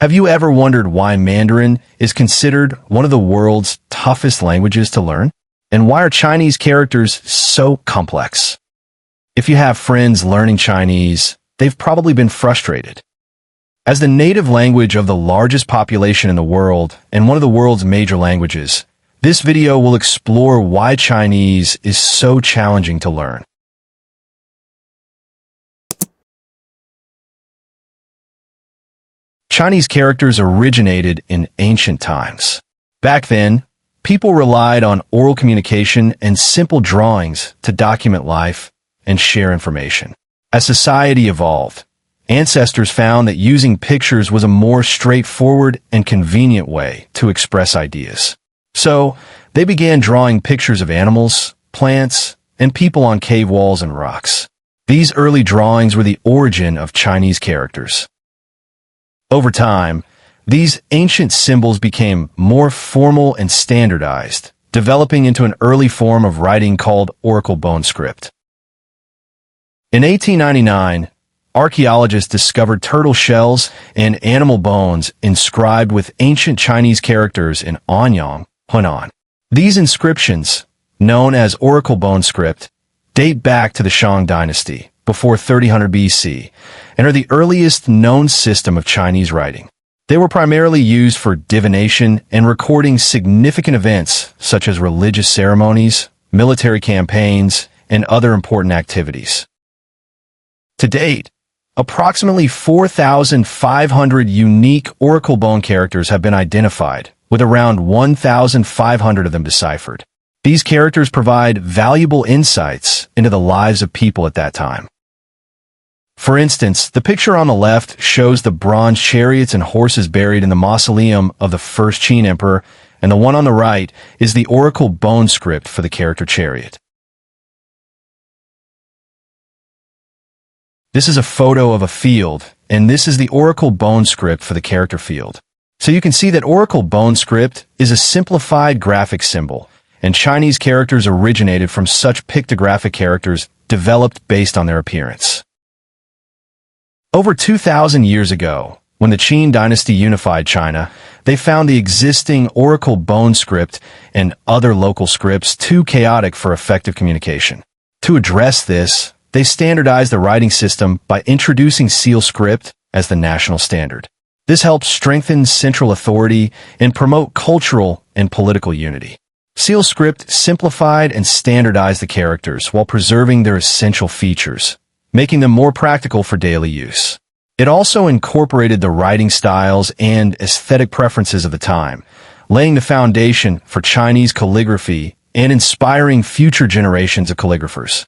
Have you ever wondered why Mandarin is considered one of the world's toughest languages to learn? And why are Chinese characters so complex? If you have friends learning Chinese, they've probably been frustrated. As the native language of the largest population in the world and one of the world's major languages, this video will explore why Chinese is so challenging to learn. Chinese characters originated in ancient times. Back then, people relied on oral communication and simple drawings to document life and share information. As society evolved, ancestors found that using pictures was a more straightforward and convenient way to express ideas. So, they began drawing pictures of animals, plants, and people on cave walls and rocks. These early drawings were the origin of Chinese characters. Over time, these ancient symbols became more formal and standardized, developing into an early form of writing called Oracle bone script. In 1899, archaeologists discovered turtle shells and animal bones inscribed with ancient Chinese characters in Anyang, Hunan. These inscriptions, known as Oracle bone script, date back to the Shang dynasty, before 3000 BC, and are the earliest known system of Chinese writing. They were primarily used for divination and recording significant events such as religious ceremonies, military campaigns, and other important activities. To date, approximately 4,500 unique Oracle bone characters have been identified, with around 1,500 of them deciphered. These characters provide valuable insights into the lives of people at that time. For instance, the picture on the left shows the bronze chariots and horses buried in the mausoleum of the first Qin emperor, and the one on the right is the Oracle bone script for the character chariot. This is a photo of a field, and this is the Oracle bone script for the character field. So you can see that Oracle bone script is a simplified graphic symbol, and Chinese characters originated from such pictographic characters developed based on their appearance. Over 2,000 years ago, when the Qin dynasty unified China, they found the existing Oracle bone script and other local scripts too chaotic for effective communication. To address this, they standardized the writing system by introducing seal script as the national standard. This helped strengthen central authority and promote cultural and political unity. Seal script simplified and standardized the characters while preserving their essential features, making them more practical for daily use. It also incorporated the writing styles and aesthetic preferences of the time, laying the foundation for Chinese calligraphy and inspiring future generations of calligraphers.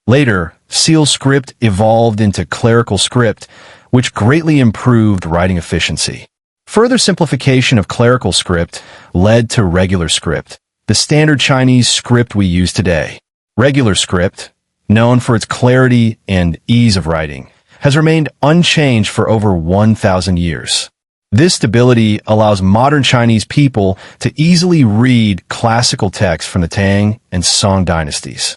Later, seal script evolved into clerical script, which greatly improved writing efficiency. Further simplification of clerical script led to regular script, the standard Chinese script we use today. Regular script, known for its clarity and ease of writing, has remained unchanged for over 1,000 years. This stability allows modern Chinese people to easily read classical texts from the Tang and Song dynasties.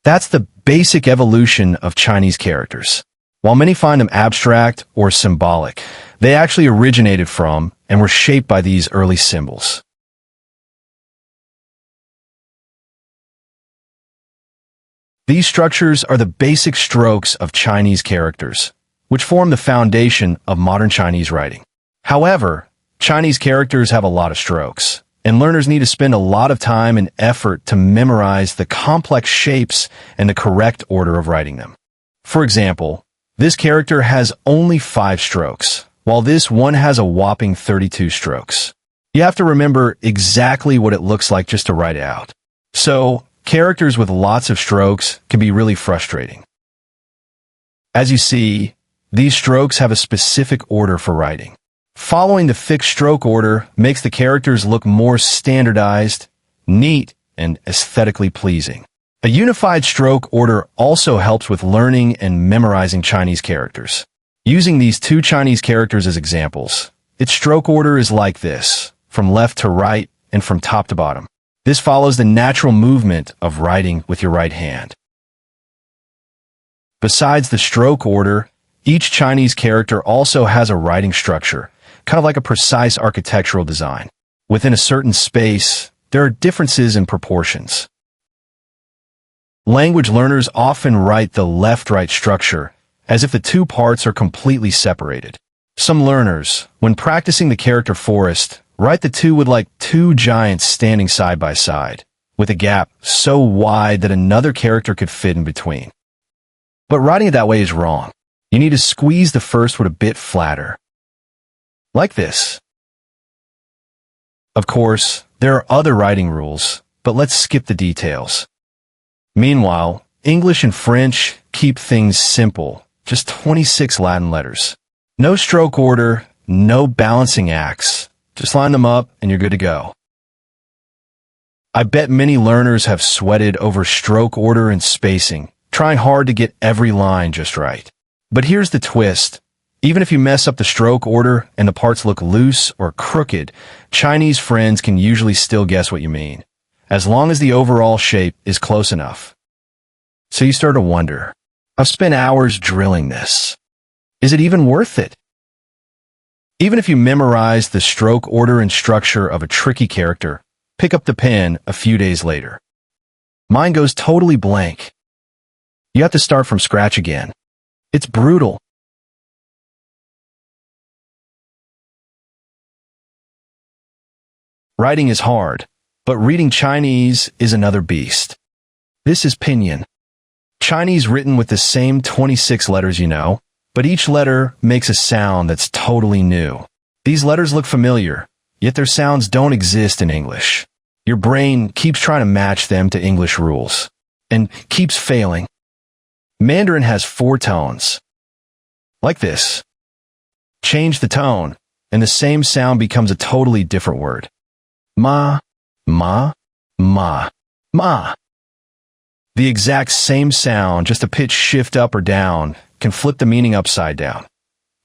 That's the basic evolution of Chinese characters. While many find them abstract or symbolic, they actually originated from and were shaped by these early symbols. These structures are the basic strokes of Chinese characters, which form the foundation of modern Chinese writing. However, Chinese characters have a lot of strokes, and learners need to spend a lot of time and effort to memorize the complex shapes and the correct order of writing them. For example, this character has only 5 strokes, while this one has a whopping 32 strokes. You have to remember exactly what it looks like just to write it out. So, characters with lots of strokes can be really frustrating. As you see, these strokes have a specific order for writing. Following the fixed stroke order makes the characters look more standardized, neat, and aesthetically pleasing. A unified stroke order also helps with learning and memorizing Chinese characters. Using these 2 Chinese characters as examples, its stroke order is like this, from left to right and from top to bottom. This follows the natural movement of writing with your right hand. Besides the stroke order, Each Chinese character also has a writing structure, kind of like a precise architectural design. Within a certain space, there are differences in proportions. Language learners often write the left-right structure as if the two parts are completely separated. Some learners, when practicing the character forest, write the two with like two giants standing side by side, with a gap so wide that another character could fit in between. But writing it that way is wrong. You need to squeeze the first word a bit flatter. Like this. Of course, there are other writing rules, but let's skip the details. Meanwhile, English and French keep things simple, just 26 Latin letters. No stroke order, no balancing acts. Just line them up and you're good to go. I bet many learners have sweated over stroke order and spacing, trying hard to get every line just right. But here's the twist. Even if you mess up the stroke order and the parts look loose or crooked, Chinese friends can usually still guess what you mean, as long as the overall shape is close enough. So you start to wonder, I've spent hours drilling this. Is it even worth it? Even if you memorize the stroke order and structure of a tricky character, pick up the pen a few days later. Mine goes totally blank. You have to start from scratch again. It's brutal. Writing is hard, but reading Chinese is another beast. This is pinyin. Chinese written with the same 26 letters, but each letter makes a sound that's totally new. These letters look familiar, yet their sounds don't exist in English. Your brain keeps trying to match them to English rules, and keeps failing. Mandarin has 4 tones. Like this. Change the tone, and the same sound becomes a totally different word. Ma, ma, ma, ma. The exact same sound, just a pitch shift up or down, can flip the meaning upside down.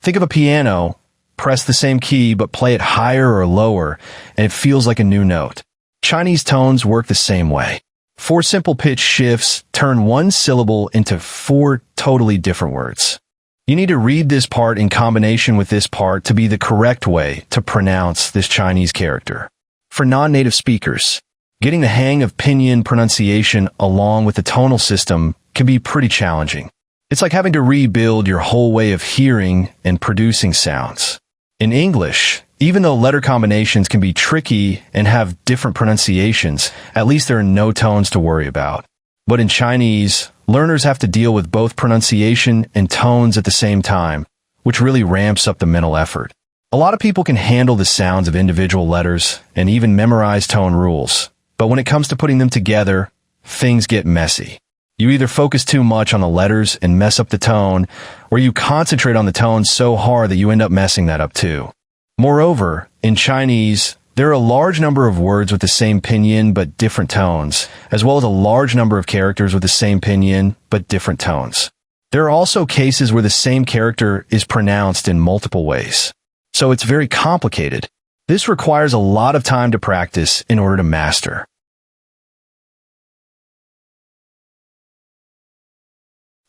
Think of a piano, press the same key but play it higher or lower, and it feels like a new note. Chinese tones work the same way. 4 simple pitch shifts turn one syllable into 4 totally different words. You need to read this part in combination with this part to be the correct way to pronounce this Chinese character. For non-native speakers, getting the hang of pinyin pronunciation along with the tonal system can be pretty challenging. It's like having to rebuild your whole way of hearing and producing sounds. In English, even though letter combinations can be tricky and have different pronunciations, at least there are no tones to worry about. But in Chinese, learners have to deal with both pronunciation and tones at the same time, which really ramps up the mental effort. A lot of people can handle the sounds of individual letters and even memorize tone rules, but when it comes to putting them together, things get messy. You either focus too much on the letters and mess up the tone, or you concentrate on the tone so hard that you end up messing that up too. Moreover, in Chinese, there are a large number of words with the same pinyin but different tones, as well as a large number of characters with the same pinyin but different tones. There are also cases where the same character is pronounced in multiple ways. So it's very complicated. This requires a lot of time to practice in order to master.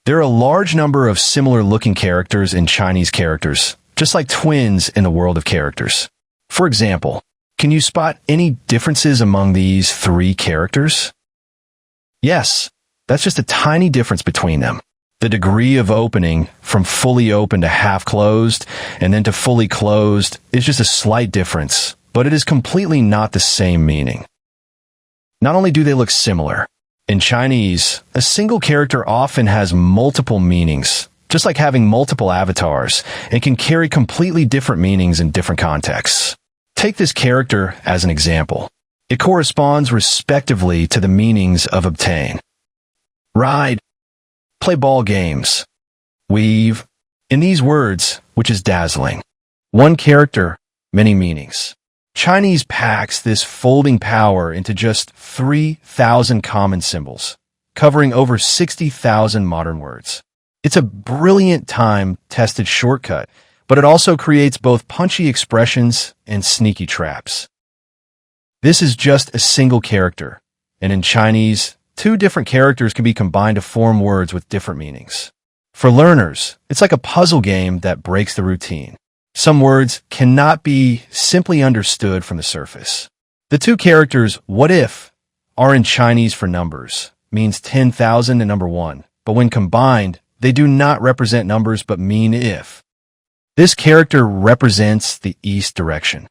There are a large number of similar-looking characters in Chinese characters, just like twins in the world of characters. For example, can you spot any differences among these 3 characters? Yes, that's just a tiny difference between them. The degree of opening from fully open to half closed and then to fully closed is just a slight difference, but it is completely not the same meaning. Not only do they look similar, in Chinese, a single character often has multiple meanings, just like having multiple avatars, and can carry completely different meanings in different contexts. Take this character as an example. It corresponds respectively to the meanings of obtain, ride, play ball games, weave. In these words, which is dazzling. One character, many meanings. Chinese packs this folding power into just 3,000 common symbols, covering over 60,000 modern words. It's a brilliant time-tested shortcut, but it also creates both punchy expressions and sneaky traps. This is just a single character, and in Chinese, 2 different characters can be combined to form words with different meanings. For learners, it's like a puzzle game that breaks the routine. Some words cannot be simply understood from the surface. The two characters, what if, are in Chinese for numbers, means 10,000 and number 1, but when combined, they do not represent numbers but mean if. This character represents the east direction.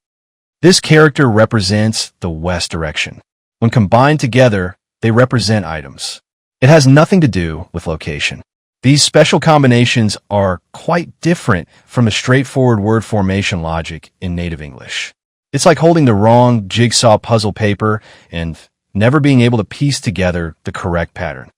This character represents the west direction. When combined together, they represent items. It has nothing to do with location. These special combinations are quite different from a straightforward word formation logic in native English. It's like holding the wrong jigsaw puzzle paper and never being able to piece together the correct pattern.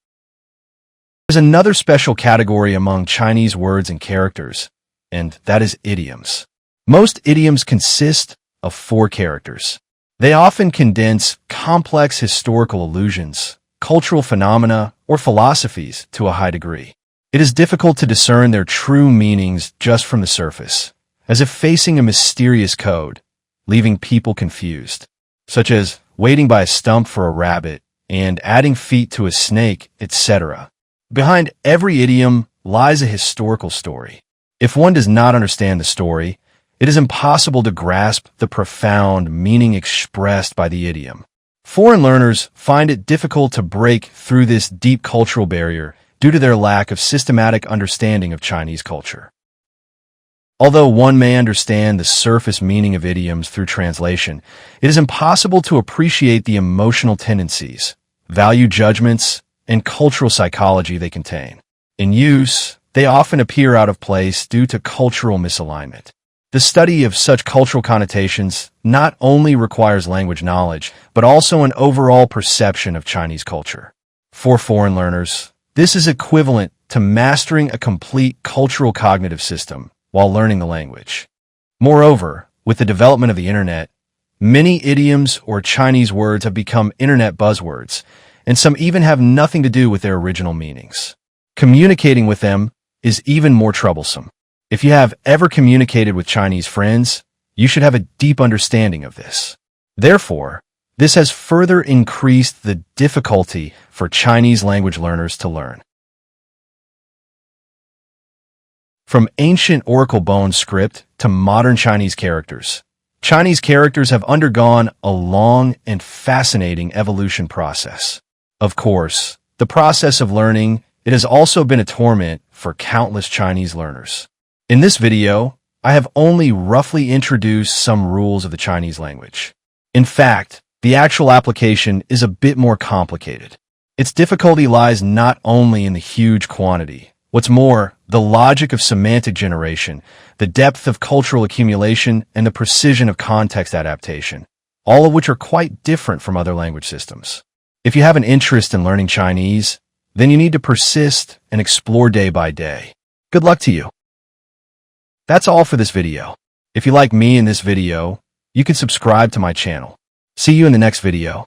There's another special category among Chinese words and characters, and that is idioms. Most idioms consist of 4 characters. They often condense complex historical allusions, cultural phenomena, or philosophies to a high degree. It is difficult to discern their true meanings just from the surface, as if facing a mysterious code, leaving people confused, such as waiting by a stump for a rabbit and adding feet to a snake, etc. Behind every idiom lies a historical story. If one does not understand the story, it is impossible to grasp the profound meaning expressed by the idiom. Foreign learners find it difficult to break through this deep cultural barrier due to their lack of systematic understanding of Chinese culture. Although one may understand the surface meaning of idioms through translation, it is impossible to appreciate the emotional tendencies, value judgments, and cultural psychology they contain. In use, they often appear out of place due to cultural misalignment. The study of such cultural connotations not only requires language knowledge, but also an overall perception of Chinese culture. For foreign learners, this is equivalent to mastering a complete cultural cognitive system while learning the language. Moreover, with the development of the internet, many idioms or Chinese words have become internet buzzwords, and some even have nothing to do with their original meanings. Communicating with them is even more troublesome. If you have ever communicated with Chinese friends, you should have a deep understanding of this. Therefore, this has further increased the difficulty for Chinese language learners to learn. From ancient oracle bone script to modern Chinese characters have undergone a long and fascinating evolution process. Of course, the process of learning, it has also been a torment for countless Chinese learners. In this video, I have only roughly introduced some rules of the Chinese language. In fact, the actual application is a bit more complicated. Its difficulty lies not only in the huge quantity. What's more, the logic of semantic generation, the depth of cultural accumulation, and the precision of context adaptation, all of which are quite different from other language systems. If you have an interest in learning Chinese, then you need to persist and explore day by day. Good luck to you. That's all for this video. If you like me in this video, you can subscribe to my channel. See you in the next video.